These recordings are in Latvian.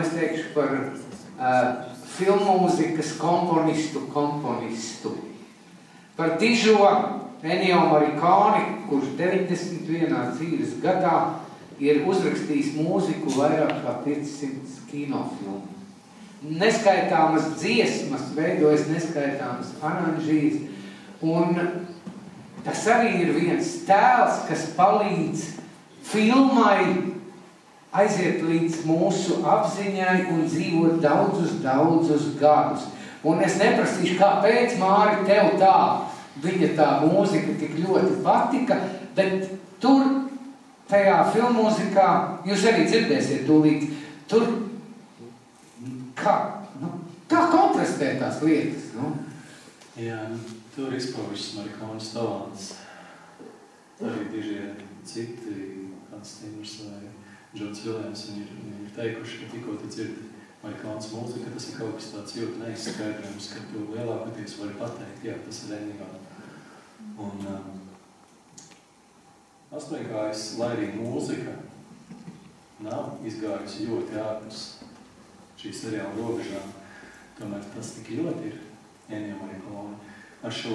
es teikšu par filmmūzikas komponistu. Par dižo Ennio Morricone, kurš 91. dzīves gadā ir uzrakstījis mūziku vairāk kā 500 kinofilmu. Neskaitāmas dziesmas, veidojas neskaitāmas aranžīs, un tas arī ir viens tēls, kas palīdz filmai aiziet līdz mūsu apziņai un dzīvot daudzus gadus. Un es neprasīšu, kāpēc, Māri, tev viņa tā mūzika tik ļoti patika, bet tur, tajā filmmūzikā, jūs arī dzirdēsiet tūlīt, tur kā kontrastē tās lietas, nu? Jā, tur izpaužas Morricones talants. Arī dižie citi, Hans Zimmer vai Džons Viljams, viņi ir teikuši, ka tikko tu dzirdi Morricones mūzika, tas ir kaut kas tāds ļoti neizskaidrojums, ka tu lielākoties vari pateikt, jā, tas ir Ennio. Un astmeņkājas, lai arī mūzika nav izgājusi ļoti ārpus šī seriāla robežām, tomēr tas tik ļoti ir Ennio Morricone ar šo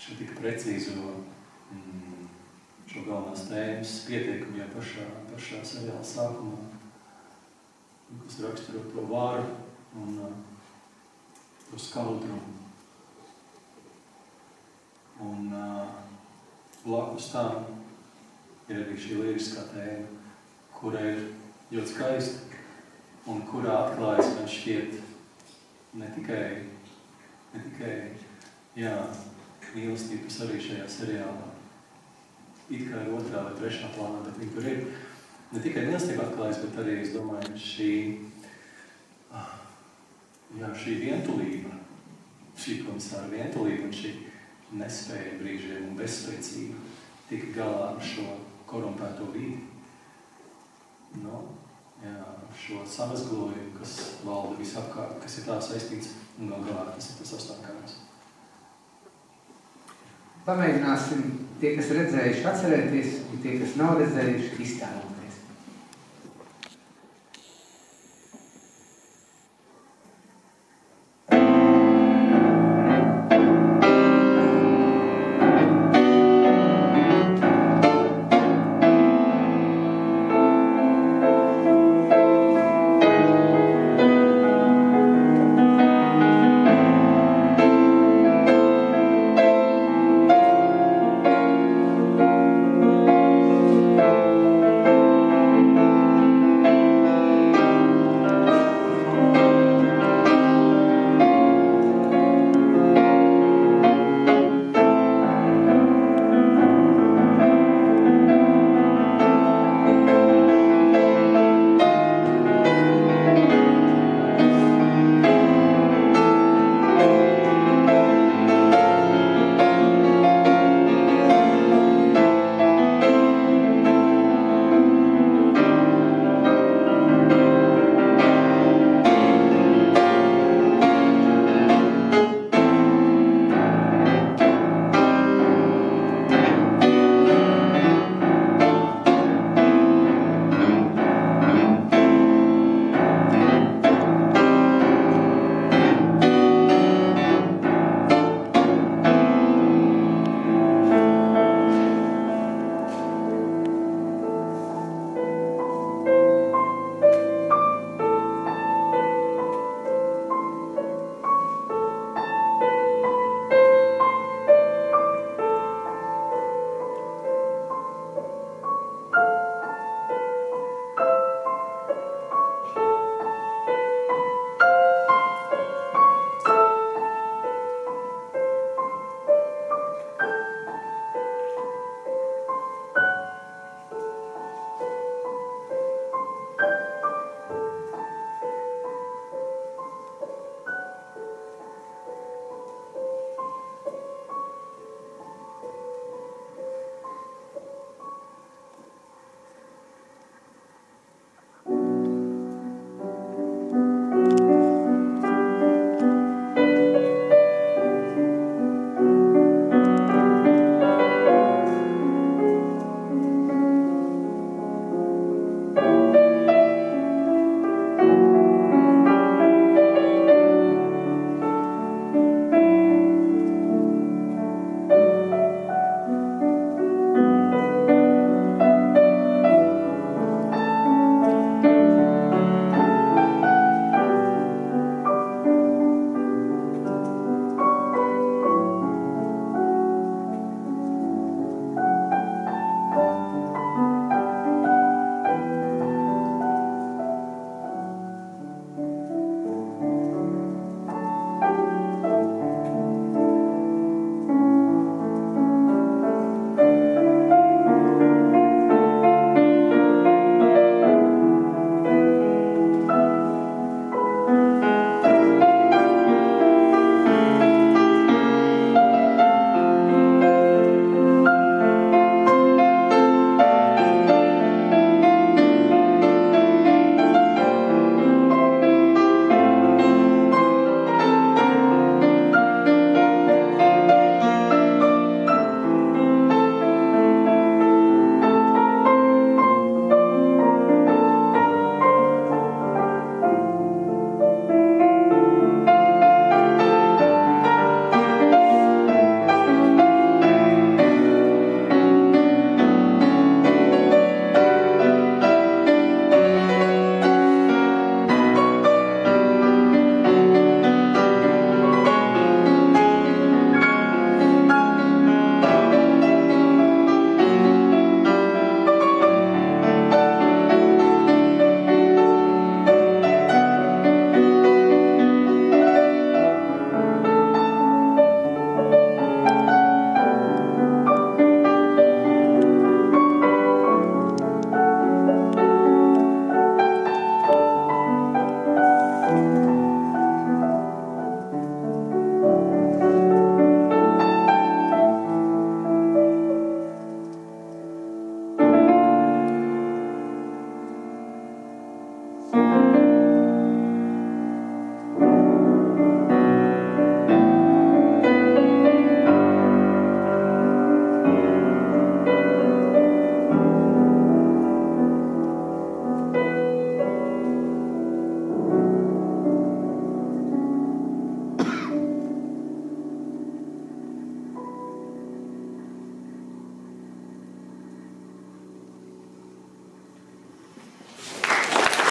tik precīzo šo galvenās tēmas pieteikumu jau pašā seriāla sākumā, kas raksturo to varu un to skaudrumu. Un blakus tam ir arī šī liriskā tēma, kura ir ļoti skaista un kurā atklājas man šķiet ne tikai mīlestības arī šajā seriālā. It kā ir otrā vai trešā plānā, bet viņi tur ir. Ne tikai mīlestība atklājas, bet arī, es domāju, šī vientulība, šī komisāra vientulība un šī nespēja brīžiem un bezspēcība tika galā ar šo korumpēto vidi. Šo samazglojumu, kas valda visapkārt, kas ir tā saistīts, un galā tas ir tas astmeņkājas. Pamēģināsim tie, kas redzējuši, atcerēties, un tie, kas nav redzējuši, iztēlot.